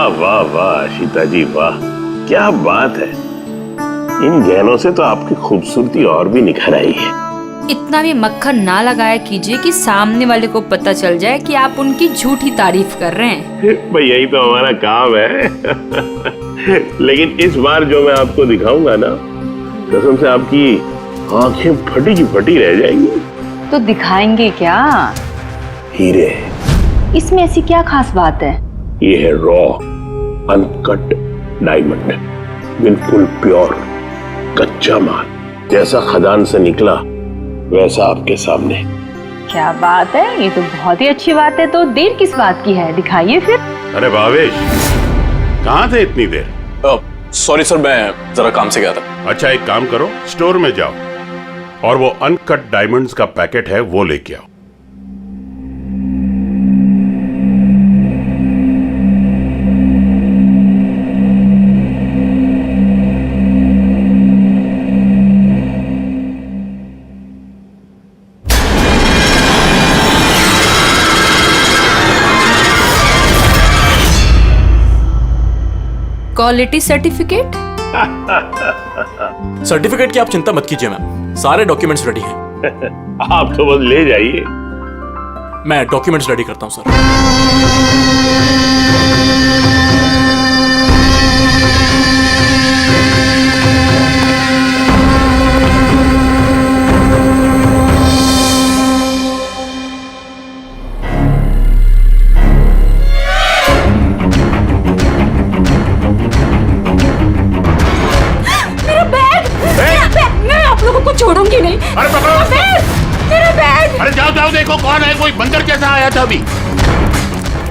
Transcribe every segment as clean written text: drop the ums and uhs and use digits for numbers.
वाह वाह वाह सीता जी वाह, क्या बात है। इन गहनों से तो आपकी खूबसूरती और भी निखर आई है। इतना भी मक्खन ना लगाया कीजिए कि सामने वाले को पता चल जाए कि आप उनकी झूठी तारीफ कर रहे हैं। भाई यही तो हमारा काम है। लेकिन इस बार जो मैं आपको दिखाऊंगा ना, कसम से आपकी आंखें फटी की फटी रह जाएंगी। तो दिखाएंगे क्या? हीरे। इसमें ऐसी क्या खास बात है? ये है रॉ अनकट डायमंड, बिल्कुल प्योर कच्चा माल, जैसा खदान से निकला वैसा आपके सामने। क्या बात है, ये तो बहुत ही अच्छी बात है। तो देर किस बात की है, दिखाइए फिर। अरे भावेश, कहाँ थे इतनी देर? सॉरी सर, मैं जरा काम से गया था। अच्छा एक काम करो, स्टोर में जाओ और वो अनकट डायमंड्स का पैकेट है वो लेके आओ। Quality certificate? सर्टिफिकेट की आप चिंता मत कीजिए मैम, सारे डॉक्यूमेंट्स रेडी हैं। आप तो बस ले जाइए। मैं डॉक्यूमेंट्स रेडी करता हूं सर। छोड़ूंगी नहीं। अरे पकड़ो मेरा बैग। अरे जाओ जाओ, देखो कौन है, कोई बंदर जैसा आया था अभी।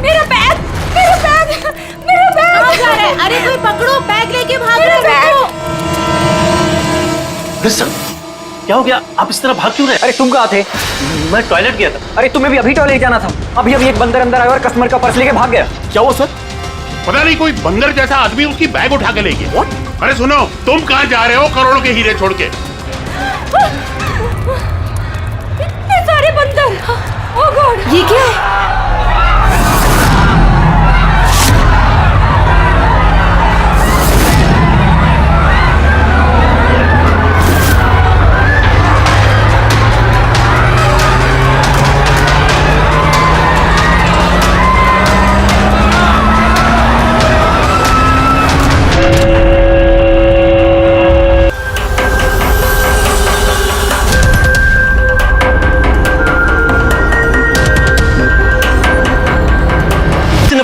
मेरा बैग, मेरा बैग, मेरा बैग। कहाँ जा रहे हैं? अरे कोई पकड़ो, बैग लेके भाग रहे हैं। अरे सर, क्या हो गया? आप इस तरह भाग क्यों रहे? अरे तुम कहाँ थे? मैं टॉयलेट गया था। अरे तुम्हें भी अभी टॉयलेट जाना था। अभी अभी एक बंदर अंदर आया और कस्टमर का पर्स लेके भाग गया। क्या हुआ सर? पता नहीं, कोई बंदर जैसा आदमी उसकी बैग उठा के ले गया। अरे सुनो, तुम कहाँ जा रहे हो करोड़ों के हीरे छोड़ के? इतने सारे बंदर। ओह गॉड, ये क्या है?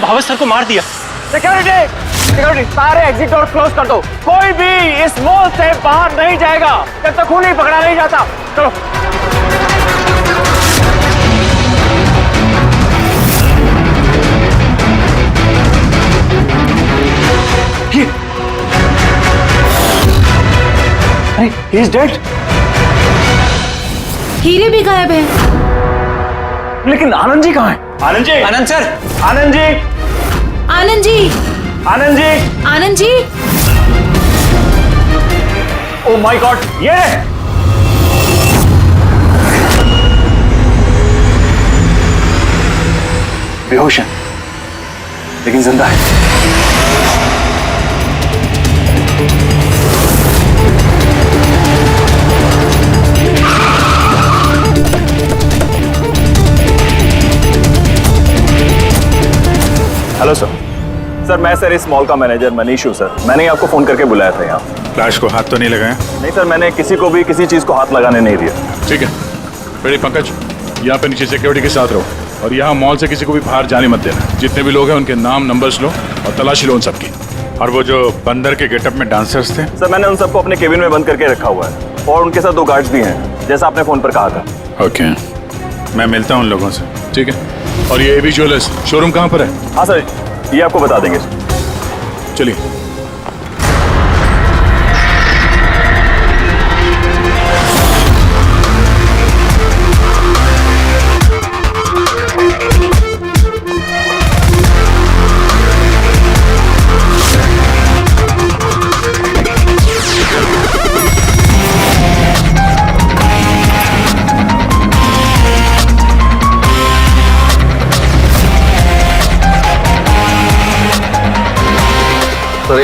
भावेश सर को मार दिया। सिक्योरिटी, सारे एग्जिट डोर क्लोज कर दो। कोई भी इस मॉल से बाहर नहीं जाएगा जब तक खून नहीं पकड़ा नहीं जाता। चलो। अरे he is dead। हीरे भी गायब हैं। लेकिन आनंद जी कहाँ हैं? Anand ji, Anand sir, Anand ji, Anand ji, Anand ji, Anand ji. Oh my god, ये बेहोश है लेकिन जिंदा है। हेलो सर, मैं सर इस मॉल का मैनेजर मनीष हूँ सर। मैंने आपको फोन करके बुलाया था यहाँ। लाश को हाथ तो नहीं लगाया? नहीं सर, मैंने किसी को भी किसी चीज को हाथ लगाने नहीं दिया। ठीक है, बेटे पंकज, यहाँ पे नीचे सिक्योरिटी के साथ रहो और यहाँ मॉल से किसी को भी बाहर जाने मत देना। जितने भी लोग हैं उनके नाम नंबर्स लो और तलाशी लो उन सबकी। और वो जो बंदर के गेटअप में डांसर्स थे? सर मैंने उन सबको अपने केबिन में बंद करके रखा हुआ है और उनके साथ 2 गार्ड्स भी हैं, जैसा आपने फोन पर कहा था। ओके, मैं मिलता हूँ उन लोगों से। ठीक है। और ये एबी ज्वेलर्स शोरूम कहाँ पर है? हाँ सर, ये आपको बता देंगे। चलिए।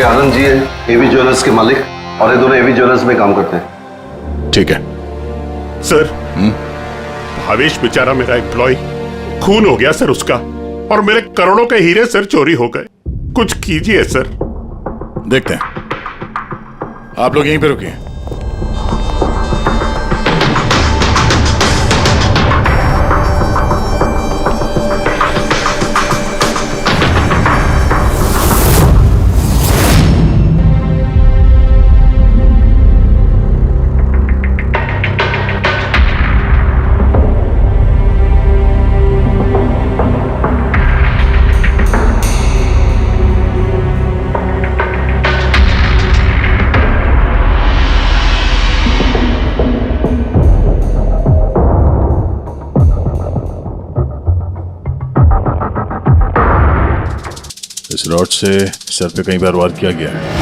आनंद जी है, एवी ज्वेलर्स के मालिक, और ये दोनों एवी ज्वेलर्स में काम करते हैं। ठीक है। सर, भावेश बेचारा मेरा एम्प्लॉय, खून हो गया सर उसका, और मेरे करोड़ों के हीरे सर चोरी हो गए। कुछ कीजिए सर। देखते हैं। आप लोग यहीं पे रुकिए। इस रॉड से सर पे कई बार वार किया गया है।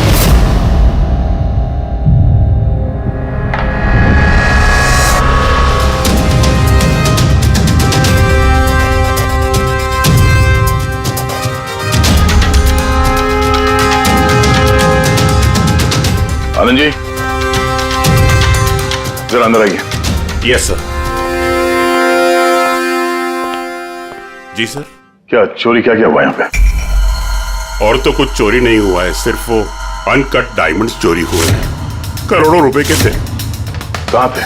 आनंद जी, जरा अंदर आइए। Yes sir. जी सर। क्या चोरी क्या हुआ यहाँ पे? और तो कुछ चोरी नहीं हुआ है, सिर्फ वो अनकट डायमंड्स चोरी हुए हैं। करोड़ों रुपए के थे। कहाँ पे?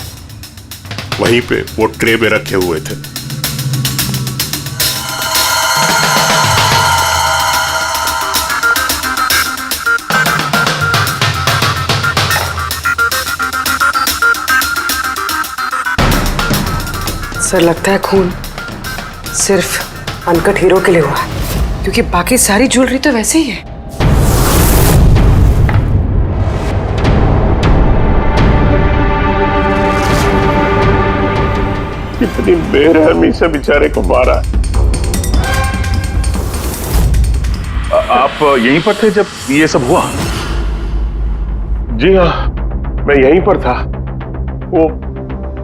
वहीं पे वो ट्रे में रखे हुए थे। सर, लगता है खून सिर्फ अनकट हीरो के लिए हुआ है, क्योंकि बाकी सारी ज्वेलरी तो वैसे ही है। कितनी बेरहमी से बेचारे को मारा। आप यहीं पर थे जब ये सब हुआ? जी हाँ, मैं यहीं पर था। वो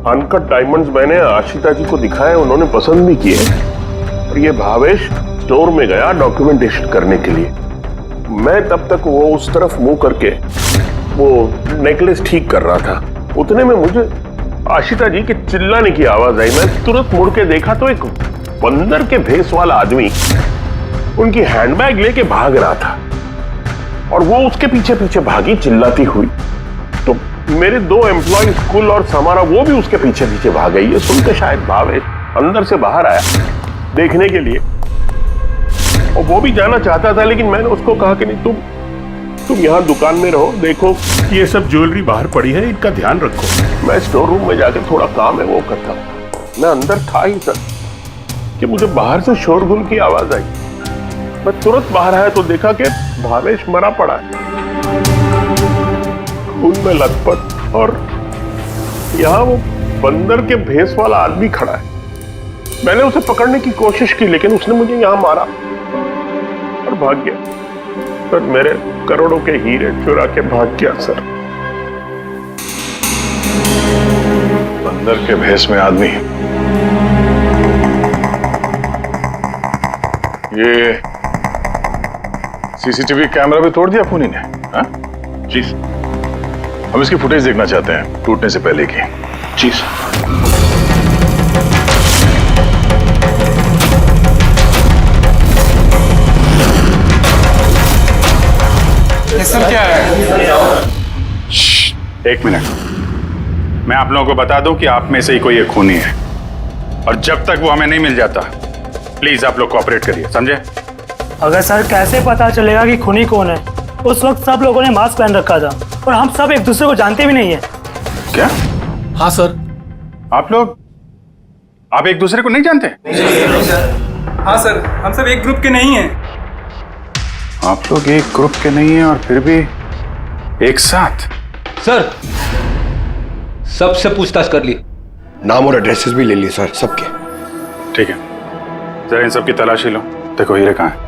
अनकट डायमंड्स मैंने आशिता जी को दिखाए, उन्होंने पसंद भी किए। और ये भावेश स्टोर में गया डॉक्यूमेंटेशन करने के लिए। मैं तब तक वो उस तरफ मुंह करके वो नेकलेस ठीक कर रहा था। उतने में मुझे आशिता जी के चिल्लाने की आवाज आई। मैं तुरंत मुड़ के देखा तो एक बंदर के भेस वाला आदमी उनकी हैंडबैग लेके भाग रहा था, और वो उसके पीछे पीछे भागी चिल्लाती हुई। तो मेरे दो एम्प्लॉय स्कूल और समारा वो भी उसके पीछे पीछे भाग गई। ये सुन के शायद भावेश अंदर से बाहर आया देखने के लिए, और वो भी जाना चाहता था, लेकिन मैंने उसको कहा कि नहीं, तुम यहाँ दुकान में रहो, देखो ये सब ज्वेलरी बाहर पड़ी है, इनका ध्यान रखो। मैं स्टोर रूम में जाकर थोड़ा काम है वो करता हूँ। मैं अंदर था ही सर कि मुझे बाहर से शोरगुल की आवाज आई। मैं तुरंत बाहर आया तो देखा कि भावेश मरा पड़ा है, खून में लथपथ, और यहाँ वो बंदर के भेस वाला आदमी खड़ा है। मैंने उसे पकड़ने की कोशिश की, लेकिन उसने मुझे यहाँ मारा और भाग गया। सर, मेरे करोड़ों के हीरे चुरा के भाग गया सर। बंदर के भेस में आदमी। ये सीसीटीवी कैमरा भी तोड़ दिया खूनी ने? हाँ? जी हम इसकी फुटेज देखना चाहते हैं टूटने से पहले की। जी सर। सर क्या है? एक मिनट, मैं आप लोगों को बता दूं कि आप में से ही कोई एक खूनी है, और जब तक वो हमें नहीं मिल जाता प्लीज आप लोग कोऑपरेट करिए, समझे? अगर सर कैसे पता चलेगा कि खूनी कौन है? उस वक्त सब लोगों ने मास्क पहन रखा था और हम सब एक दूसरे को जानते भी नहीं है। क्या? हाँ सर। आप एक दूसरे को नहीं जानते? हाँ सर, हम सब एक ग्रुप के नहीं हैं। आप लोग एक ग्रुप के नहीं हैं और फिर भी एक साथ? सर, सबसे पूछताछ कर ली, नाम और एड्रेसेस भी ले लिए सर सबके। ठीक है, जरा इन सबकी तलाशी लो, देखो हीरे कहाँ हैं।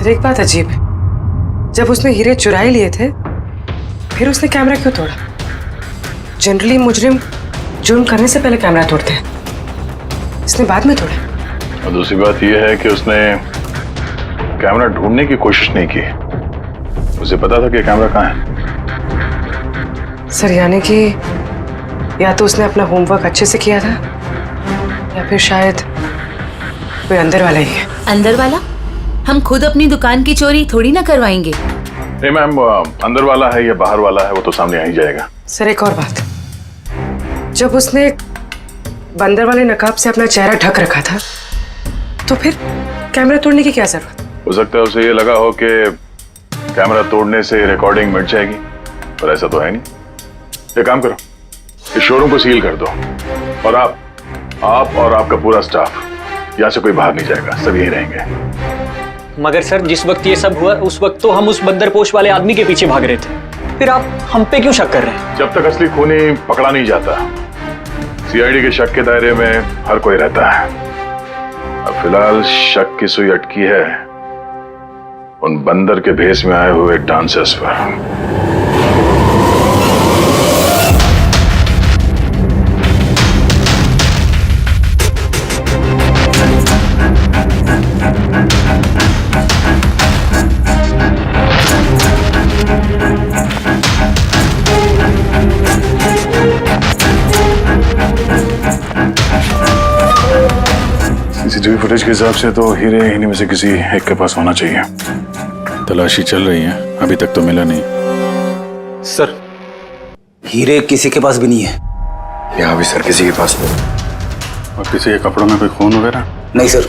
सर एक बात अजीब है, जब उसने हीरे चुरा ही लिए थे फिर उसने कैमरा क्यों तोड़ा? जनरली मुजरिम जुर्म करने से पहले कैमरा तोड़ते हैं, इसने बाद में तोड़ा। और दूसरी बात यह है कि उसने कैमरा ढूंढने की कोशिश नहीं की, उसे पता था कि कैमरा कहाँ है। सर यानी कि या तो उसने अपना होमवर्क अच्छे से किया था या फिर शायद कोई अंदर वाला ही है। अंदर वाला? हम खुद अपनी दुकान की चोरी थोड़ी ना करवाएंगे। नहीं मैम, अंदर वाला है या बाहर वाला है वो तो सामने आ ही जाएगा। सर एक और बात, जब उसने बंदर वाले नकाब से अपना चेहरा ढक रखा था तो फिर कैमरा तोड़ने की क्या जरूरत? हो सकता है उसे ये लगा हो कि कैमरा तोड़ने से रिकॉर्डिंग मिट जाएगी, पर ऐसा तो है नहीं। एक काम करो, इस शोरूम को सील कर दो और आप और आपका पूरा स्टाफ यहाँ से कोई बाहर नहीं जाएगा, सब यहीं रहेंगे। मगर सर जिस वक्त ये सब हुआ उस वक्त तो हम उस बंदरपोश वाले आदमी के पीछे भाग रहे थे, फिर आप हम पे क्यों शक कर रहे हैं? जब तक असली खूनी पकड़ा नहीं जाता सीआईडी के शक के दायरे में हर कोई रहता है। अब फिलहाल शक की सुई अटकी है उन बंदर के भेष में आए हुए डांसर्स पर। सीसीटीवी फुटेज के हिसाब से तो हीरे इन्हीं में से किसी एक के पास होना चाहिए। तलाशी चल रही है, अभी तक तो मिला नहीं। सर हीरे किसी के पास भी नहीं है। यहाँ भी सर किसी के पास नहीं। और किसी के कपड़ों में कोई खून वगैरह? नहीं सर।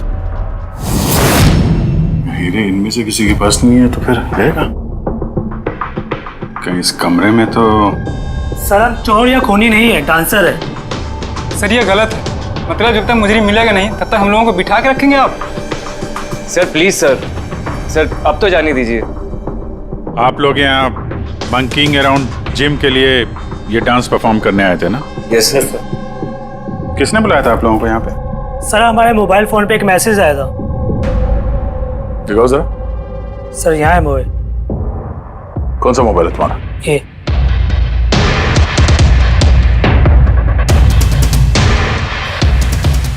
हीरे इनमें से किसी के पास नहीं है तो फिर रहेगा कहीं इस कमरे में तो। सर हम चोर या खूनी नहीं है, डांसर है। सर ये गलत है, मतलब जब तक मुजरिम मिलेगा नहीं तब तक हम लोगों को बिठा के रखेंगे आप? सर प्लीज सर अब तो जाने दीजिए। आप लोग यहाँ बंकिंग अराउंड जिम के लिए ये डांस परफॉर्म करने आए थे ना? Yes sir. किसने बुलाया था आप लोगों को यहाँ पे? सर हमारे मोबाइल फोन पे एक मैसेज आया था। दिखाओ जरा। सर यहाँ है मोबाइल। कौन सा मोबाइल है तुम्हारा? ये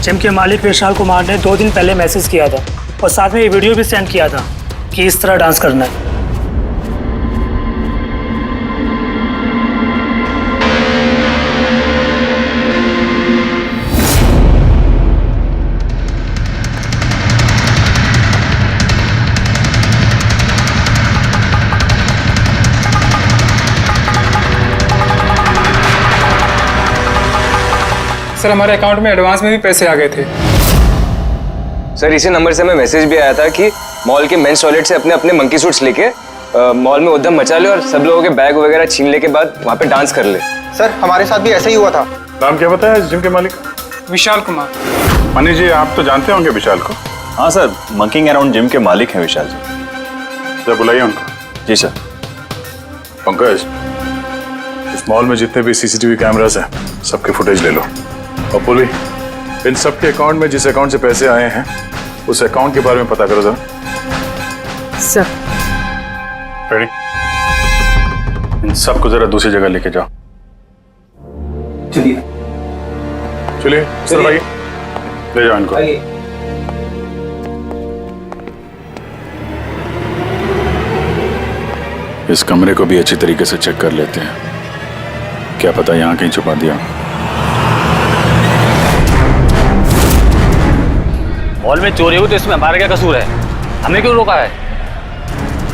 जिम के मालिक विशाल कुमार ने 2 दिन पहले मैसेज किया था और साथ में ये वीडियो भी सेंड किया था कि इस तरह डांस करना है। सर हमारे अकाउंट में एडवांस में भी पैसे आ गए थे। सर इसी नंबर से हमें मैसेज भी आया था कि मॉल के मेंस टॉयलेट से अपने अपने मंकी सूट्स लेके मॉल में उद्यम मचा ले और सब लोगों के बैग वगैरह छीनने के बाद वहाँ पे डांस कर ले। सर हमारे साथ भी ऐसा ही हुआ था। नाम क्या बताया इस जिम के मालिक? विशाल कुमार। मनीष जी आप तो जानते होंगे विशाल को? हाँ सर, मंकिंग अराउंड जिम के मालिक हैं विशाल जी। जब बुलाइए उनको। जी सर। पंकज, इस मॉल में जितने भी सीसीटीवी कैमरास हैं सबके फुटेज ले लो। और पूर्वी, इन सब के अकाउंट में जिस अकाउंट से पैसे आए हैं उस अकाउंट के बारे में पता करो जरा। Sir ready? इन सबको जरा दूसरी जगह लेके जाओ। चलिए चलिए सर भाई, ले जाओ इनको। इस कमरे को भी अच्छी तरीके से चेक कर लेते हैं, क्या पता यहाँ कहीं छुपा दिया। मॉल में चोरी हुई तो इसमें हमारा क्या कसूर है? हमें क्यों रोका है?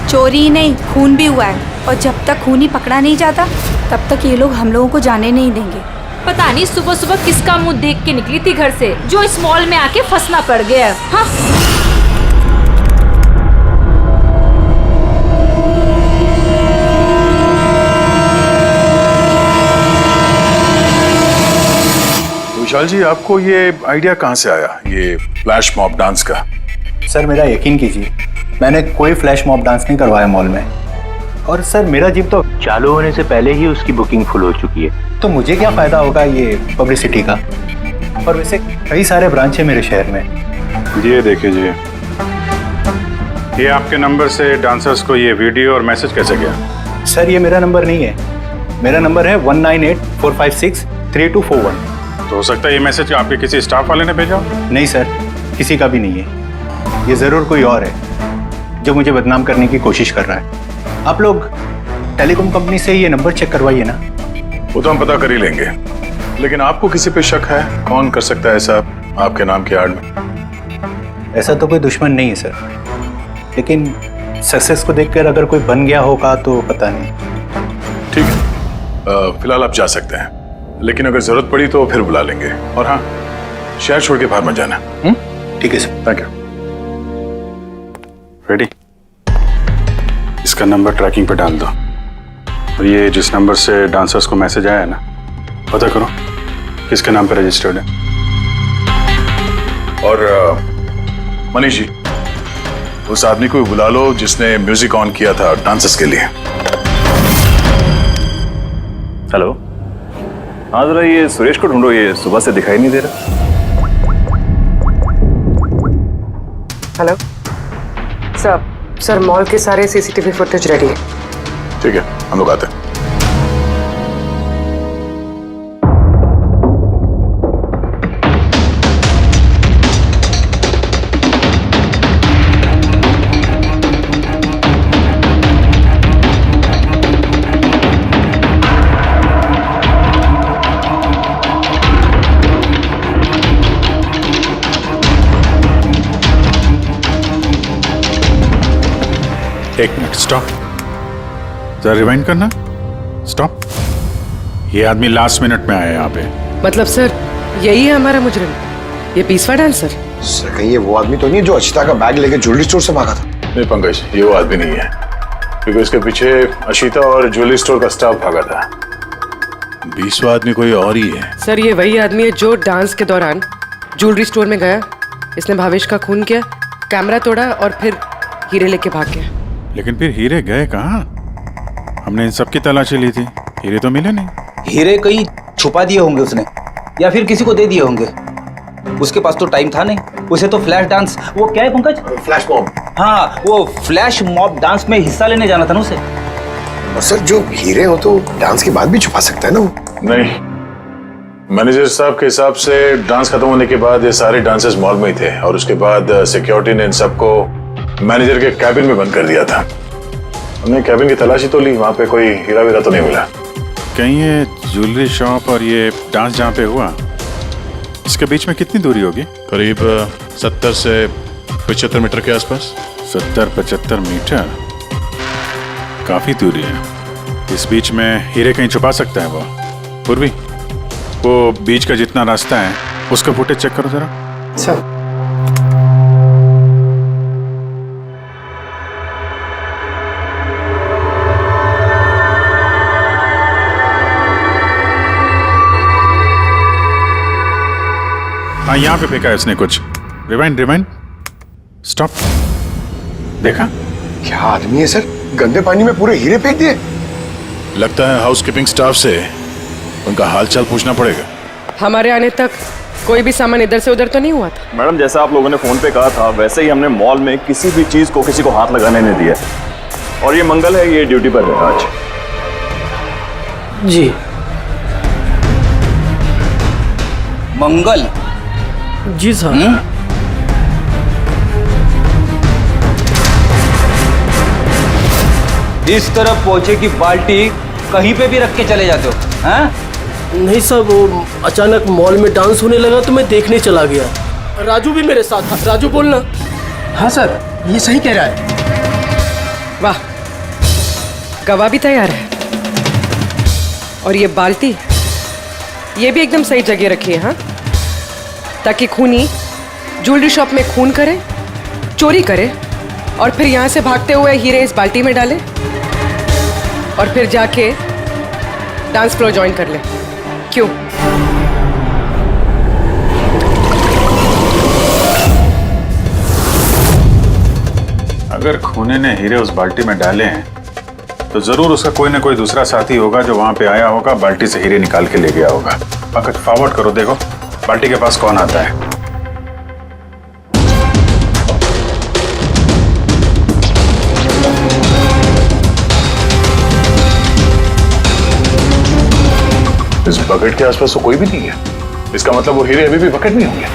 चोरी ही नहीं, खून भी हुआ है और जब तक खूनी पकड़ा नहीं जाता तब तक ये लोग हम लोगों को जाने नहीं देंगे। पता नहीं सुबह सुबह किसका मुंह देख के निकली थी घर से जो इस मॉल में आके फंसना पड़ गया। हाँ विशाल जी, आपको ये आइडिया कहाँ से आया, ये फ्लैश मॉब डांस का? सर मेरा यकीन कीजिए, मैंने कोई फ्लैश मॉब डांस नहीं करवाया मॉल में। और सर मेरा जिम तो चालू होने से पहले ही उसकी बुकिंग फुल हो चुकी है, तो मुझे क्या फायदा होगा ये पब्लिसिटी का। और वैसे कई सारे ब्रांच है मेरे शहर में। ये देखिए जी, ये आपके नंबर से डांसर्स को ये वीडियो और मैसेज कैसे गया? सर ये मेरा नंबर नहीं है, मेरा नंबर है 1984563241। तो हो सकता है ये मैसेज आपके किसी स्टाफ वाले ने भेजा हो? नहीं सर, किसी का भी नहीं है। ये ज़रूर कोई और है जो मुझे बदनाम करने की कोशिश कर रहा है। आप लोग टेलीकॉम कंपनी से ये नंबर चेक करवाइए ना। वो तो हम पता कर ही लेंगे, लेकिन आपको किसी पे शक है? कौन कर सकता है ऐसा आपके नाम की आड़ में? ऐसा तो कोई दुश्मन नहीं है सर, लेकिन सक्सेस को देखकर अगर कोई बन गया होगा तो पता नहीं। ठीक है, फिलहाल आप जा सकते हैं, लेकिन अगर जरूरत पड़ी तो फिर बुला लेंगे। और हाँ, शहर छोड़ के बाहर मत जाना। ठीक है सर। Thank you. रेडी? इसका नंबर ट्रैकिंग पे डाल दो, और ये जिस नंबर से डांसर्स को मैसेज आया है ना, पता करो किसके नाम पे रजिस्टर्ड है। और मनीष जी, उस आदमी को बुला लो जिसने म्यूजिक ऑन किया था डांसर्स के लिए। हेलो, हाँ जरा ये सुरेश को ढूंढो, ये सुबह से दिखाई नहीं दे रहा। हेलो सर, मॉल के सारे सीसीटीवी फुटेज रेडी है। ठीक है, हम लोग आते हैं। एक मिनट, स्टॉप। जरा रिवाइंड करना। स्टॉप। ये आदमी लास्ट मिनट में आया यहाँ पे। मतलब सर यही है हमारा मुजरिम, ये पीसवा डांसर? सर कहीं ये वो आदमी तो नहीं है जो अचिता का बैग लेके ज्वेलरी स्टोर से भागा था? नहीं पंकज, ये वो आदमी नहीं है, क्योंकि इसके पीछे अशिता और ज्वेलरी स्टोर का स्टाफ भागा था। 20वां आदमी कोई और ही है। सर ये वही आदमी है जो डांस के दौरान ज्वेलरी स्टोर में गया, इसने भावेश का खून किया, कैमरा तोड़ा और फिर हीरे लेके भाग गया। लेकिन फिर हीरे गए कहाँ? हमने इन सब की तलाशी ली थी, हीरे तो मिले नहीं। हीरे कहीं छुपा दिए होंगे उसने, या फिर किसी को दे दिए होंगे। उसके पास तो टाइम था नहीं, उसे तो फ्लैश डांस, वो क्या है पंकज? Flash mob. हाँ, वो फ्लैश मॉब डांस में हिस्सा लेने जाना था ना उसे। और सर जो हीरे हो तो डांस के बाद भी छुपा सकता है ना वो? नहीं, मैनेजर साहब के हिसाब से डांस खत्म होने के बाद ये सारे डांसर्स मॉल में ही थे, और उसके बाद सिक्योरिटी ने इन सबको मैनेजर के कैबिन में बंद कर दिया था। हमने कैबिन की तलाशी तो ली, वहां पे कोई हीरा वीरा तो नहीं मिला। कहीं ये ज्वेलरी शॉप और ये डांस जहाँ पे हुआ, इसके बीच में कितनी दूरी होगी? करीब 70 से 75 मीटर के आसपास। 70-75 मीटर, काफी दूरी है। इस बीच में हीरे कहीं छुपा सकता है वो। पूर्वी, वो बीच का जितना रास्ता है उसका फुटेज चेक करो जरा। सर हाँ, यहाँ पे फेंका है उसने कुछ। Rewind, stop. देखा? क्या आदमी है सर, गंदे पानी में पूरे हीरे फेंक दिए। लगता है हाउसकीपिंग स्टाफ से उनका हालचाल पूछना पड़ेगा। हमारे आने तक कोई भी सामान इधर से उधर तो नहीं हुआ था? मैडम, जैसा आप लोगों ने फोन पे कहा था वैसे ही हमने मॉल में किसी भी चीज को किसी को हाथ लगाने नहीं दिया। और ये मंगल है, ये ड्यूटी पर है आज। जी मंगल? जी सर। इस तरफ पहुंचे कि बाल्टी कहीं पे भी रख के चले जाते हो, हैं? नहीं सर, वो अचानक मॉल में डांस होने लगा तो मैं देखने चला गया। राजू भी मेरे साथ था। राजू बोलना। हाँ सर, ये सही कह रहा है। वाह, गवाह भी तैयार है। और ये बाल्टी, ये भी एकदम सही जगह रखी है, हाँ? ताकि खूनी ज्वेलरी शॉप में खून करे, चोरी करे, और फिर यहाँ से भागते हुए हीरे इस बाल्टी में डाले, और फिर जाके डांस फ्लोर ज्वाइन कर ले। क्यों? अगर खूनी ने हीरे उस बाल्टी में डाले हैं तो जरूर उसका कोई ना कोई दूसरा साथी होगा जो वहां पे आया होगा, बाल्टी से हीरे निकाल के ले गया होगा। पंकज, फॉरवर्ड करो, देखो बाल्टी के पास कौन आता है। इस बकेट के आसपास तो कोई भी नहीं है। इसका मतलब वो हीरे अभी भी बकेट में होंगे।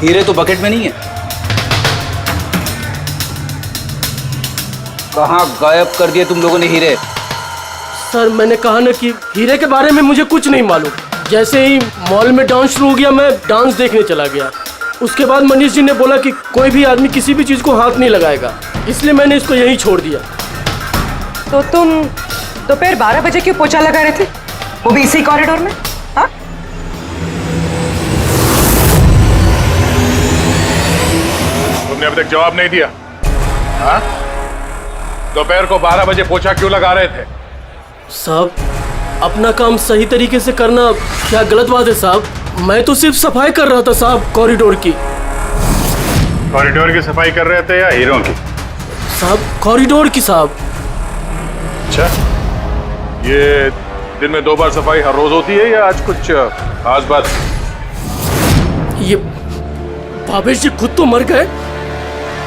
हीरे तो बकेट में नहीं है। कहाँ गायब कर दिए तुम लोगों ने हीरे? सर मैंने कहा ना कि हीरे के बारे में मुझे कुछ नहीं मालूम। जैसे ही मॉल में डांस शुरू हो गया मैं डांस देखने चला गया। उसके बाद मनीष जी ने बोला कि कोई भी आदमी किसी भी चीज़ को हाथ नहीं लगाएगा, इसलिए मैंने इसको यहीं छोड़ दिया। तो तुम दोपहर 12 बजे क्यों पोछा लगा रहे थे, वो भी इसी कॉरिडोर में? हाँ, तुमने अभी तक जवाब नहीं दिया। हाँ, दोपहर को 12 बजे पोछा क्यों लगा रहे थे? साहब अपना काम सही तरीके से करना क्या गलत बात है साहब? मैं तो सिर्फ सफाई कर रहा था साहब, कॉरिडोर की। कॉरिडोर की सफाई कर रहे थे या हीरों की? साहब कॉरिडोर की साहब। अच्छा, ये दिन में 2 बार सफाई हर रोज होती है या आज कुछ खास बात? ये भावेश जी खुद तो मर गए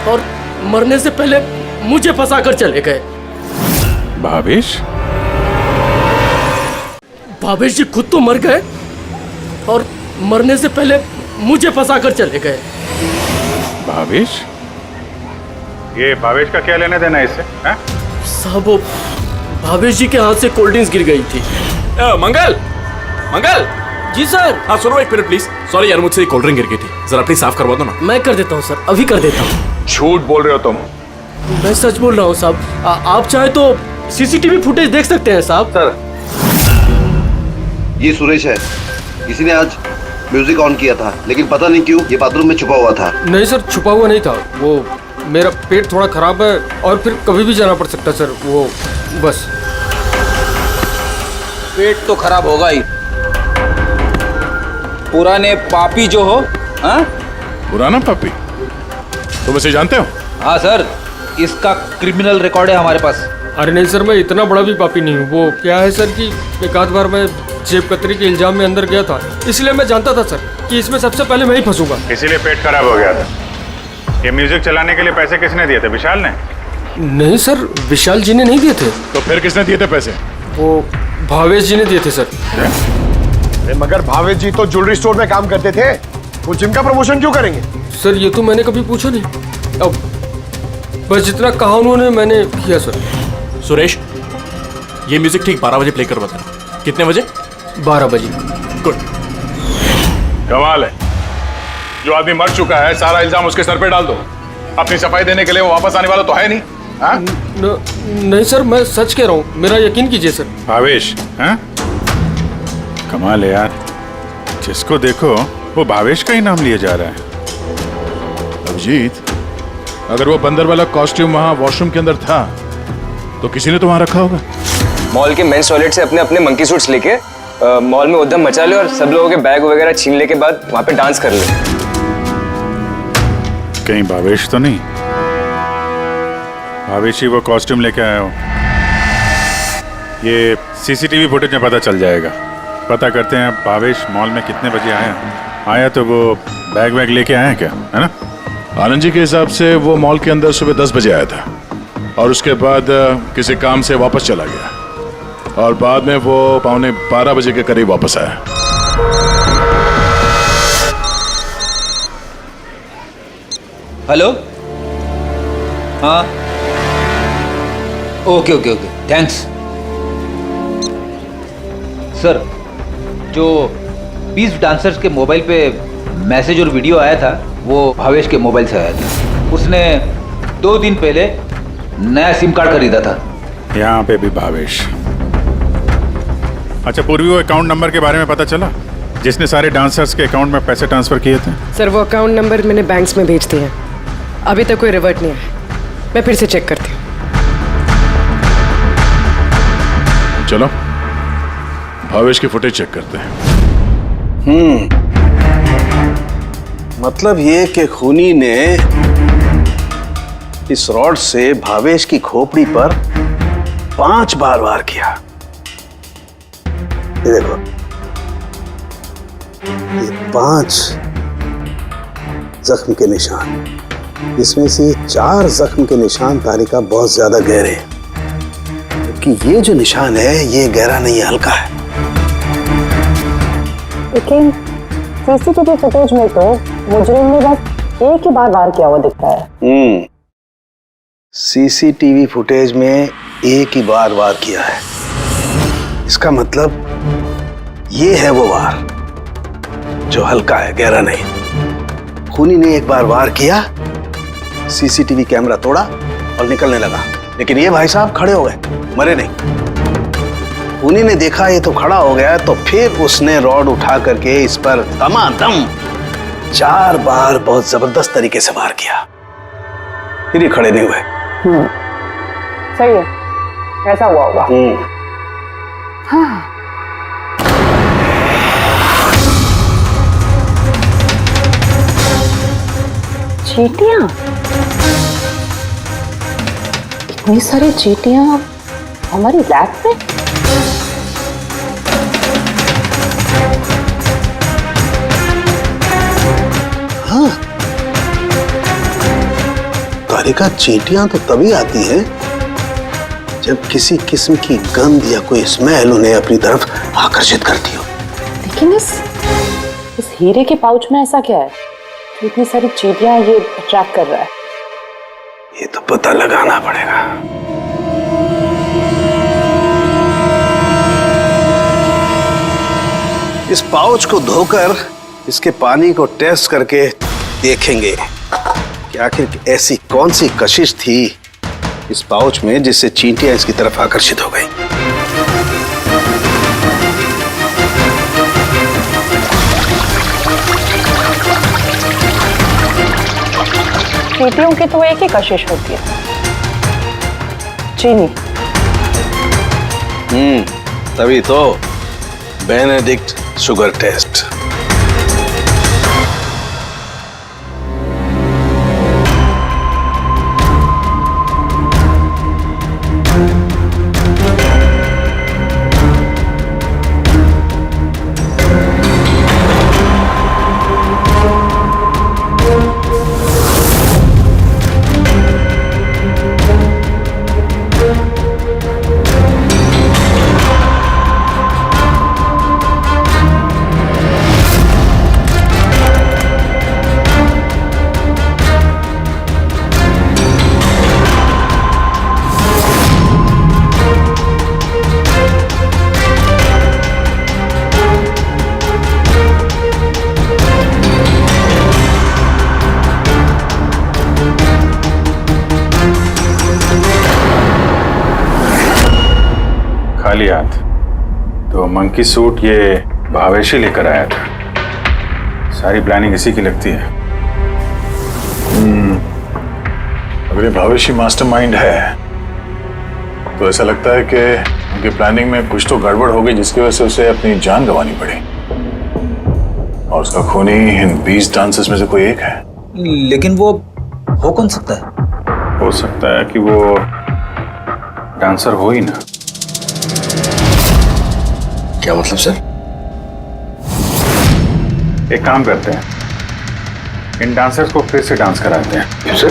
और मरने से पहले मुझे फंसा कर चले गए। भावेश? भावेश जी खुद तो मर गए और मरने से पहले मुझे फंसा कर चले गए। भावेश? ये भावेश का क्या लेना देना इससे? साहब वो भावेश जी के हाथ से कोल्ड ड्रिंक्स गिर गई थी। मंगल, मंगल। जी सर। हाँ सुनो एक मिनट प्लीज। सॉरी यार, मुझसे कोल्ड ड्रिंक गिर गई थी, जरा प्लीज साफ करवा दो ना। मैं कर देता हूँ सर, अभी कर देता हूँ। झूठ बोल रहे हो तुम? मैं सच बोल रहा हूँ साहब। आप चाहे तो सीसीटीवी फुटेज देख सकते हैं साहब। सर, ये सुरेश है। किसी ने आज म्यूजिक ऑन किया था, लेकिन पता नहीं क्यों ये बाथरूम में छुपा हुआ था। नहीं सर, छुपा हुआ नहीं था। वो मेरा पेट थोड़ा खराब है और फिर कभी भी जाना पड़ सकता सर, वो बस। पेट तो खराब होगा ही। पुराने पापी जो हो। हाँ, पुराना पापी? तुम इसे जानते हो? हाँ सर, इसका क्रिमिनल रिकॉर्ड है हमारे पास। अरे नहीं सर, मैं इतना बड़ा भी पापी नहीं हूँ। वो क्या है सर कि एक आध बार मैं जेब कतरी के इल्जाम में अंदर गया था, इसलिए मैं जानता था सर कि इसमें सबसे पहले मैं ही फंसूंगा। इसीलिए पेट खराब हो गया था। ये म्यूजिक चलाने के लिए पैसे किसने दिए थे? विशाल ने? नहीं सर, विशाल जी ने नहीं दिए थे। तो फिर किसने दिए थे पैसे? वो भावेश जी ने दिए थे सर। मगर भावेश जी तो ज्वेलरी स्टोर में काम करते थे, वो जिम का प्रमोशन क्यों करेंगे? सर ये तो मैंने कभी पूछा नहीं। अब बस जितना कहा उन्होंने मैंने किया सर। सुरेश, ये म्यूजिक ठीक 12 बजे प्ले करवा देना। कितने बजे? 12 बजे। गुड। कमाल है, जो आदमी मर चुका है सारा इल्जाम उसके सर पे डाल दो। अपनी सफाई देने के लिए वो वापस आने वाला तो है नहीं। हाँ? नहीं सर, मैं सच कह रहा हूँ, मेरा यकीन कीजिए सर। भावेश? हाँ? कमाल है यार, जिसको देखो वो भावेश का ही नाम लिया जा रहा है। अभिजीत, अगर वो बंदर वाला कॉस्ट्यूम वहां वॉशरूम के अंदर था तो किसी ने तो वहां रखा होगा। मॉल के मेंस टॉयलेट से अपने अपने मंकी सूट्स लेके मॉल में उद्यम मचा ले और सब लोगों के बैग वगैरह छीन ले के बाद वहां पे डांस कर ले। कहीं भावेश तो नहीं? भावेश ही वो कॉस्ट्यूम लेके आया हो। ये सीसीटीवी फुटेज में पता चल जाएगा। पता करते हैं भावेश मॉल में कितने बजे आया तो वो बैग वैग लेके आया क्या, है ना? आनंद जी के हिसाब से वो मॉल के अंदर सुबह 10 बजे आया था और उसके बाद किसी काम से वापस चला गया और बाद में वो 11:15 बजे के करीब वापस आया। हेलो? हाँ, okay okay okay, thanks sir. जो 20 डांसर्स के मोबाइल पे मैसेज और वीडियो आया था वो भावेश के मोबाइल से आया था। उसने 2 दिन पहले नया सिम कार्ड खरीदा था। यहाँ पे भी भावेश। अच्छा पूर्वी, वो अकाउंट नंबर के बारे में पता चला जिसने सारे डांसर्स के अकाउंट में पैसे ट्रांसफर किए थे? सर वो अकाउंट नंबर मैंने बैंक्स में भेज दिए हैं, अभी तक कोई रिवर्ट नहीं आया। मैं फिर से चेक करती हूँ। चलो भावेश की फुटेज चेक करते हैं। मतलब ये कि खूनी ने इस रॉड से भावेश की खोपड़ी पर 5 बार वार किया। ये देखो, ये 5 जख्म के निशान। इसमें से 4 जख्म के निशान तारिका बहुत ज्यादा गहरे हैं, क्योंकि ये जो निशान है ये गहरा नहीं है, हल्का है। लेकिन सीसीटीवी फुटेज में तो मुजरिम ने बस एक ही बार वार किया हुआ दिखता है। सीसीटीवी फुटेज में एक ही बार वार किया है, इसका मतलब ये है वो वार जो हल्का है, गहरा नहीं। खूनी ने एक बार वार किया, सीसीटीवी कैमरा तोड़ा और निकलने लगा, लेकिन ये भाई साहब खड़े हो गए, मरे नहीं। खूनी ने देखा ये तो खड़ा हो गया, तो फिर उसने रॉड उठा करके इस पर दमादम 4 बार बहुत जबरदस्त तरीके से वार किया, फिर ये खड़े नहीं हुए। सही है, ऐसा हुआ होगा। हाँ। चींटियां, इतनी सारी चींटियां हमारी लैब में। हाँ, तारिका, चींटियां तो तभी आती हैं जब किसी किस्म की गंध या कोई स्मेल उन्हें अपनी तरफ आकर्षित करती हो। लेकिन इस हीरे के पाउच में ऐसा क्या है, इतनी सारी चींटियां ये अट्रैक्ट कर रहा है? ये तो पता लगाना पड़ेगा। इस पाउच को धोकर इसके पानी को टेस्ट करके देखेंगे कि आखिर ऐसी कौन सी कशिश थी इस पाउच में जिससे चींटियां इसकी तरफ आकर्षित हो गई। चींटियों की तो एक ही कशिश होती है, चीनी। तभी तो बेनेडिक्ट शुगर टेस्ट। खाली हाथ तो मंकी सूट ये भावेश ही लेकर आया था। सारी प्लानिंग इसी की लगती है। अगर ये भावेश ही मास्टरमाइंड है तो ऐसा लगता है कि उनकी प्लानिंग में कुछ तो गड़बड़ हो गई जिसकी वजह से उसे अपनी जान गंवानी पड़ी, और उसका खूनी इन 20 डांसर्स में से कोई एक है। लेकिन वो हो कौन सकता है? हो सकता है कि वो डांसर हो ही ना। क्या मतलब सर? एक काम करते हैं, इन डांसर्स को फिर से डांस कराते हैं। क्यों सर?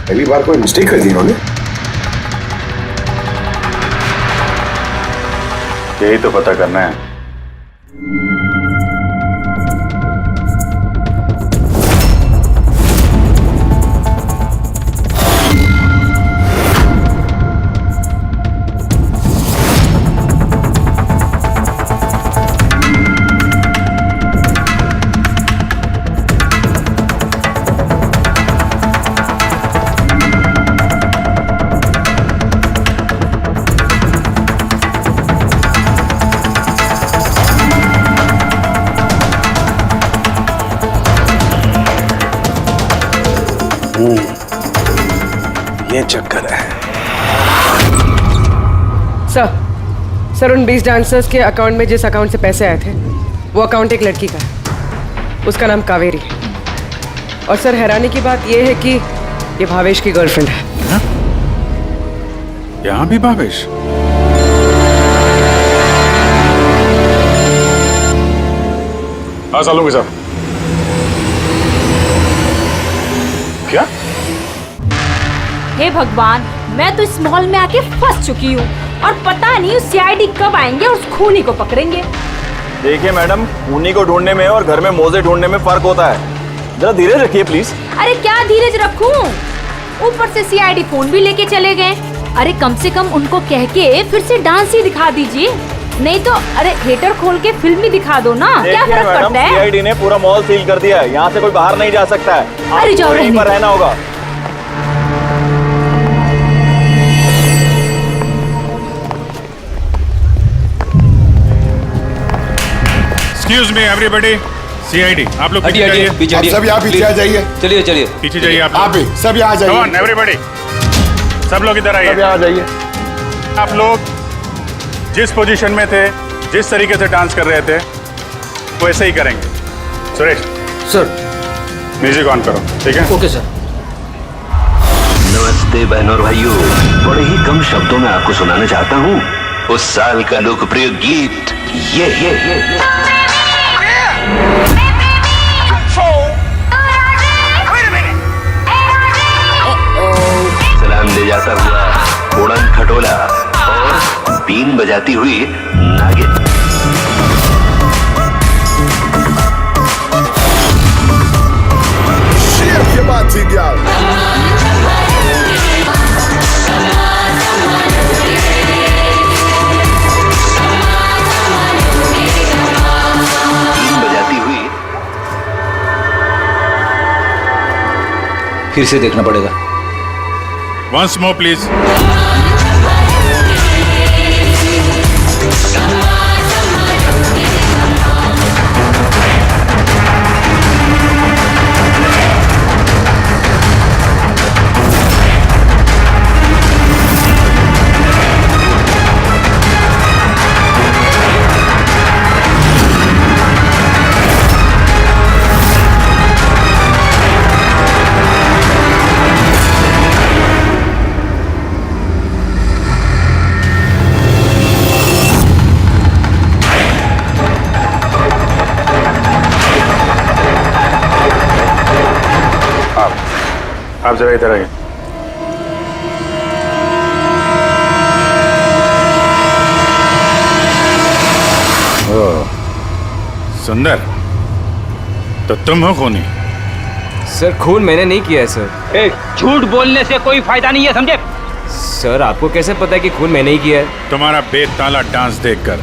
पहली बार कोई मिस्टेक कर दी इन्होंने। यही तो पता करना है। ये चक्कर है। सर उन 20 डांसर्स के अकाउंट में जिस अकाउंट से पैसे आए थे वो अकाउंट एक लड़की का है, उसका नाम कावेरी है। और सर हैरानी की बात यह है कि ये भावेश की गर्लफ्रेंड है। यहाँ भी भावेश? हाँ सालों के साथ क्या? हे भगवान, मैं तो इस मॉल में आके फंस चुकी हूँ और पता नहीं उस सीआईडी कब आएंगे और उस खूनी को पकड़ेंगे। देखिए मैडम, खूनी को ढूंढने में और घर में मोजे ढूंढने में फर्क होता है। जरा धीरे रखिए प्लीज। अरे क्या धीरज रखूं? ऊपर से सीआईडी फोन भी लेके चले गए। अरे कम से कम उनको कह के फिर से डांस ही दिखा दीजिए, नहीं तो अरे थिएटर खोल के फिल्म ही दिखा दो ना। क्या फर्क पड़ता है? सीआईडी ने पूरा मॉल सील कर दिया है, यहाँ से कोई बाहर नहीं जा सकता है। अरे जाओ, यहीं पर रहना होगा। Excuse me everybody, CID, आप लोग हटिए, हटिए, पीछे हटिए। सब यहाँ पीछे आ जाइए। चलिए चलिए पीछे जाइए आप आप भी सब यहाँ आ Come on, जाइए। everybody, सब लोग इधर आइए। सब यहाँ आ जाइए। आप लोग जिस पोजीशन में थे, जिस तरीके से डांस कर रहे थे, वैसे ही करेंगे। सुरेश सर। म्यूजिक ऑन करो, ठीक है? Okay sir. नमस्ते बहनों और भाइयों, बड़े ही कम शब्दों में आपको सुनाना चाहता हूँ उस साल का लोकप्रिय गीत ये। सलाम ले जाता हुआ उड़न खटोला और बीन बजाती हुई नागिन। ये बात थी क्या? बजाती हुई फिर से देखना पड़ेगा। Once more please. आप जरा इधर आइए। सुंदर, तो तुम हो खूनी? सर खून मैंने नहीं किया है सर। झूठ बोलने से कोई फायदा नहीं है, समझे? सर आपको कैसे पता है कि खून मैंने ही किया है? तुम्हारा बेताला डांस देखकर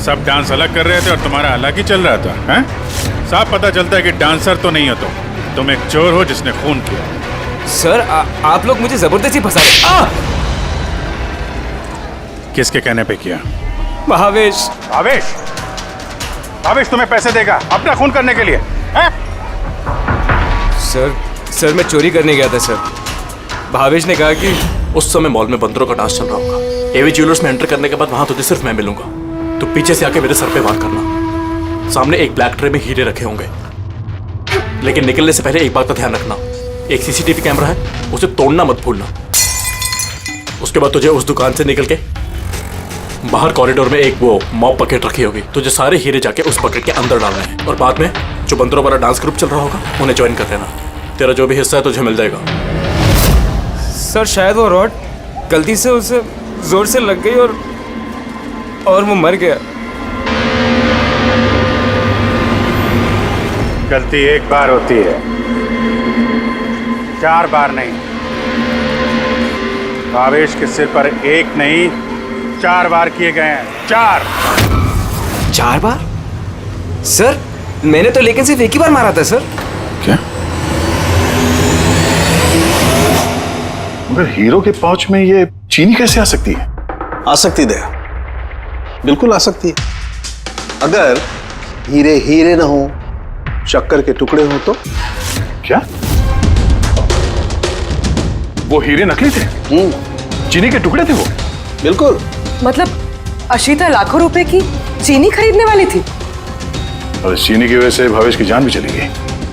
सब डांस अलग कर रहे थे और तुम्हारा अलग ही चल रहा था, हैं? साफ पता चलता है कि डांसर तो नहीं हो तुम एक चोर हो जिसने खून किया। सर आप लोग मुझे जबरदस्ती फंसा रहे। किसके कहने पे किया? भावेश। भावेश? भावेश तुम्हें पैसे देगा अपना खून करने के लिए, हैं? सर मैं चोरी करने गया था सर। भावेश ने कहा कि उस समय मॉल में बंदरों का डांस चल रहा होगा। एवी ज्वेलर्स में एंटर करने के बाद वहां तुझे सिर्फ मैं मिलूंगा। तो पीछे से आके मेरे सर पे वार करना। सामने एक ब्लैक ट्रे में हीरे रखे होंगे, लेकिन निकलने से पहले एक बात का ध्यान रखना, एक सीसीटीवी कैमरा है, उसे तोड़ना मत भूलना। उसके बाद तुझे उस दुकान से निकल के बाहर कॉरिडोर में एक वो मॉप बकेट रखी होगी, तुझे सारे हीरे जाके उस बकेट के अंदर डालने हैं और बाद में जो बंदरों वाला डांस ग्रुप चल रहा होगा उन्हें ज्वाइन कर लेना। तेरा जो भी हिस्सा है तुझे मिल जाएगा। सर शायद वो रॉड गलती से उसे जोर से लग गई और वो मर गया। गलती एक बार होती है, 4 बार नहीं। भावेश के सिर पर एक नहीं 4 बार किए गए हैं। 4 बार? सर मैंने तो लेकिन सिर्फ एक ही बार मारा था सर। क्या? मगर हीरो के पाउच में ये चीनी कैसे आ सकती है? आ सकती दया, बिल्कुल आ सकती है। अगर हीरे हीरे ना हो, शक्कर के टुकड़े हो तो? क्या? वो हीरे नकली थे? चीनी के टुकड़े थे वो? बिल्कुल। मतलब अशीता लाखों रुपए की चीनी खरीदने वाली थी और इस चीनी की वजह से भावेश की जान भी चली गई।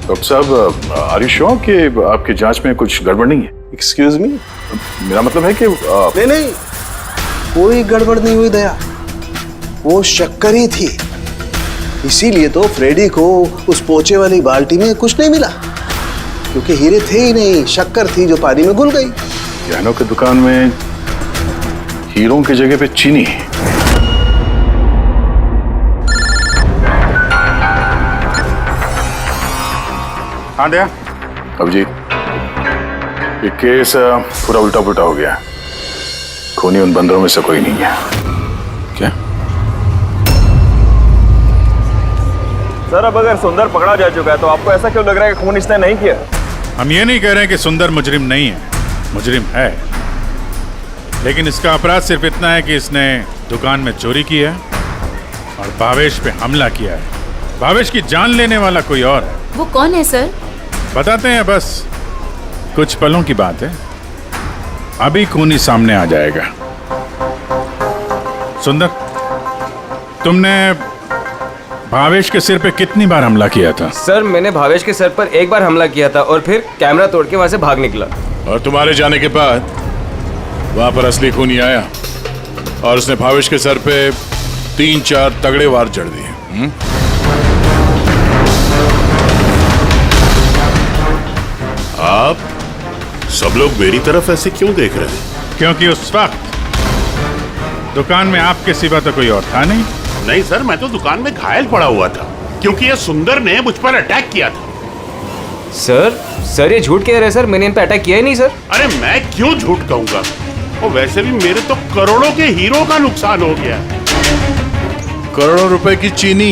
डॉक्टर साहब, आर यू श्योर कि आपकी जांच में कुछ गड़बड़ नहीं है? Excuse me? मेरा मतलब है कि नहीं, कोई गड़बड़ नहीं हुई दया, वो शक्कर ही थी। इसीलिए तो फ्रेडी को उस पोचे वाली बाल्टी में कुछ नहीं मिला। क्योंकि हीरे थे ही नहीं, शक्कर थी जो पानी में घुल गई। गहनों की दुकान में हीरों की जगह पे चीनी। हाँ दया अब जी, ये केस पूरा उल्टा पुल्टा हो गया। खूनी उन बंदरों में से कोई नहीं है। क्या सर, अब अगर सुंदर पकड़ा जा चुका है तो आपको ऐसा क्यों लग रहा है कि खून इसने नहीं किया? हम ये नहीं कह रहे हैं कि सुंदर मुजरिम नहीं है, मुजरिम है, लेकिन इसका अपराध सिर्फ इतना है कि इसने दुकान में चोरी की है और भावेश पे हमला किया है। भावेश की जान लेने वाला कोई और है। वो कौन है सर? बताते हैं, बस कुछ पलों की बात है, अभी खूनी सामने आ जाएगा। सुंदर, तुमने भावेश के सिर पे कितनी बार हमला किया था? सर, मैंने भावेश के सर पर एक बार हमला किया था और फिर कैमरा तोड़ के वहां से भाग निकला। और तुम्हारे जाने के बाद वहां पर असली खूनी आया और उसने भावेश के सर पे 3-4 तगड़े वार जड़ दिए। आप सब लोग मेरी तरफ ऐसे क्यों देख रहे हैं? क्योंकि उस वक्त दुकान में आपके सिवा तो कोई और था नहीं। नहीं सर, मैं तो दुकान में घायल पड़ा हुआ था क्योंकि ये सुंदर ने मुझ पर अटैक किया था। सर ये झूठ कह रहे हैं सर, मैंने इन पे अटैक किया ही नहीं सर। अरे मैं क्यों झूठ कहूंगा, और वैसे भी मेरे तो करोड़ों के हीरो का नुकसान हो गया। करोड़ों रुपए की चीनी,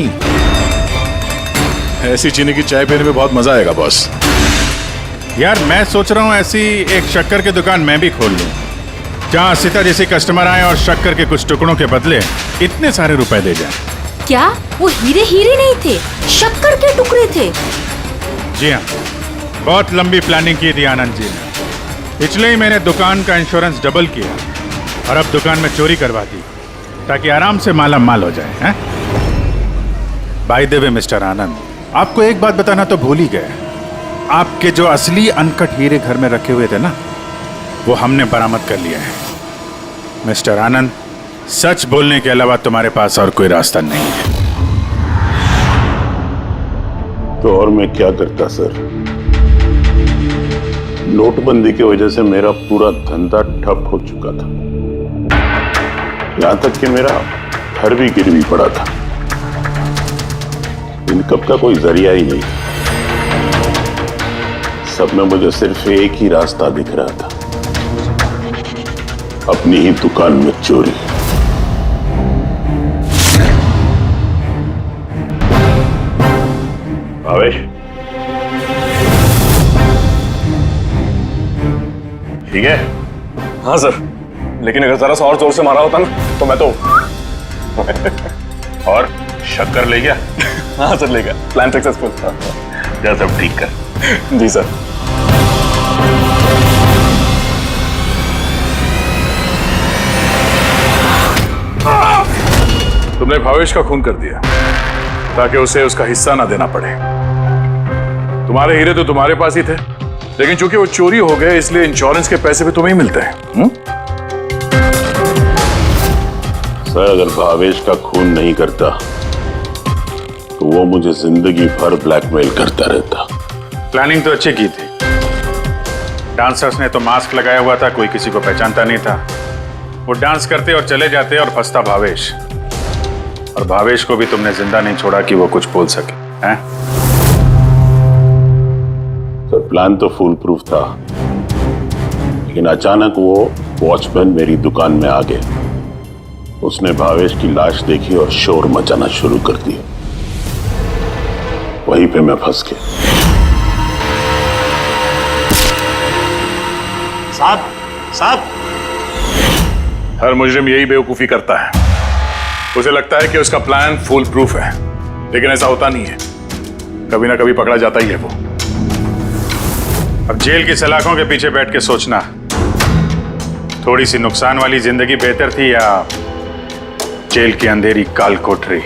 ऐसी चीनी की चाय पीने में बहुत मजा आएगा बॉस। यार मैं सोच रहा हूँ ऐसी एक शक्कर की दुकान मैं भी खोल लूँ, जहाँ सीता जैसे कस्टमर आए और शक्कर के कुछ टुकड़ों के बदले इतने सारे रुपए दे जाए। क्या वो हीरे नहीं थे, शक्कर के टुकड़े थे? जी हाँ, बहुत लंबी प्लानिंग की थी आनंद जी ने, इसलिए ही मैंने दुकान का इंश्योरेंस डबल किया और अब दुकान में चोरी करवा दी ताकि आराम से माला माल हो जाए। हैं? बाय द वे मिस्टर आनंद, आपको एक बात बताना तो भूल ही गए, आपके जो असली अनकट हीरे घर में रखे हुए थे ना, वो हमने बरामद कर लिया है। मिस्टर आनंद, सच बोलने के अलावा तुम्हारे पास और कोई रास्ता नहीं है। तो और मैं क्या करता सर? नोटबंदी की वजह से मेरा पूरा धंधा ठप हो चुका था, यहां तक कि मेरा घर भी गिरवी पड़ा था। इनकम का कोई जरिया ही नहीं, सब में मुझे सिर्फ एक ही रास्ता दिख रहा था, अपनी ही दुकान में चोरी। भावेश, ठीक है? हाँ सर, लेकिन अगर जरा सा और जोर से मारा होता ना तो मैं तो और शक्कर ले गया? हाँ सर, ले गया। Plan successful. जा सब ठीक कर। जी सर। तुमने भावेश का खून कर दिया ताकि उसे उसका हिस्सा ना देना पड़े। तुम्हारे हीरे तो तुम्हारे पास ही थे, लेकिन चूंकि वो चोरी हो गए इसलिए इंश्योरेंस के पैसे भी तुम्हें ही मिलते हैं। सर, अगर भावेश का खून नहीं करता तो वो मुझे जिंदगी भर ब्लैकमेल करता रहता। प्लानिंग तो अच्छी की थी, डांसर्स ने तो मास्क लगाया हुआ था, कोई किसी को पहचानता नहीं था। वो डांस करते और चले जाते और फंसता भावेश, और भावेश को भी तुमने जिंदा नहीं छोड़ा कि वो कुछ बोल सके। हैं? सर, प्लान तो फुल प्रूफ था, लेकिन अचानक वो वॉचमैन मेरी दुकान में आ गया। उसने भावेश की लाश देखी और शोर मचाना शुरू कर दिया। वहीं पे मैं फंस गया। साहब, हर मुजरिम यही बेवकूफी करता है। उसे लगता है कि उसका प्लान फुल प्रूफ है, लेकिन ऐसा होता नहीं है। कभी ना कभी पकड़ा जाता ही है वो। अब जेल की सलाखों के पीछे बैठ के सोचना, थोड़ी सी नुकसान वाली जिंदगी बेहतर थी या जेल की अंधेरी काल कोठरी?